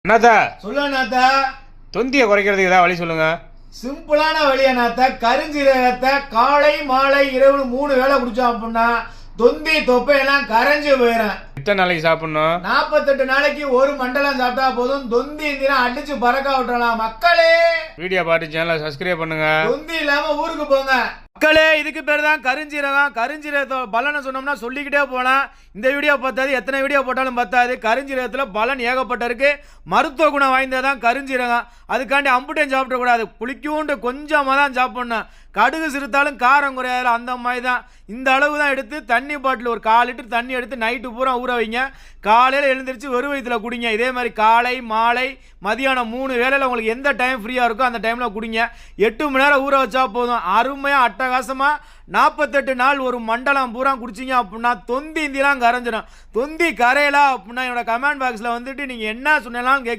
அண்ணாத்தா சொல்ல நாத்தா. தொந்தியை குறைக்கிறதுக்கு ஏதாவது வழி சொல்லுங்க. சிம்பிளான வழியா நாத்தா. கரிஞ்சீரகத்தை காலை மாலை இரவு 3 வேளை குடிச்சோம் அப்படின்னா தொந்தி தொப்பையெல்லாம் கரைஞ்சு போயிடும். எத்தனை நாளைக்கு சாப்பிடணும்? 48 நாளைக்கு ஒரு மண்டலம் சாப்பிட்டா போதும். தொந்தி இருந்தினா அடிச்சு பறக்க விட்டுறலாம். மக்களே வீடியோ பார்த்து சேனலை சப்ஸ்கிரைப் பண்ணுங்க. தொந்தி இல்லாம ஊருக்கு போங்க மக்களே. இதுக்கு பேர் தான் கரிஞ்சீரகம். கரிஞ்சீரகத்தோ பலனை சொன்னோம்னா சொல்லிக்கிட்டே போனால் இந்த வீடியோ பார்த்தாது, எத்தனை வீடியோ போட்டாலும் பத்தாது. கரிஞ்சீரகத்தில் பலன் ஏகப்பட்ட இருக்கு. மருத்துவ குணம் வாய்ந்ததான் கரிஞ்சீரகம். அதுக்காண்டி அம்புட்டையும் சாப்பிடக்கூடாது. புளிக்கூண்டு கொஞ்சமாக தான் சாப்பிடணும். கடுகு சிறுத்தாலும் காரம் குறையாது. அந்த மாதிரி தான் இந்த அளவு தான் எடுத்து தண்ணி பாட்டில் ஒரு 1/4 லிட்டர் தண்ணி எடுத்து நைட்டு பூரா ஊற வைங்க. காலையில் எழுந்திரிச்சு வெறும் வயிற்றில் குடிங்க. இதே மாதிரி காலை மாலை மதியானம் 3 வேளையில் உங்களுக்கு எந்த டைம் ஃப்ரீயாக இருக்கோ அந்த டைமில் குடிங்க. 8 மணி நேரம் ஊற வச்சா போதும். அருமையாக அட்டகாசமாக 48 நாள் ஒரு மண்டலம் பூரா குடிச்சிங்க அப்படின்னா தொந்தி இந்திலாம் கரைஞ்சிடும். தொந்தி கரையலாம் அப்படின்னா என்னோட கமெண்ட் பாக்ஸில் வந்துட்டு நீங்கள் என்ன சொன்னாலும்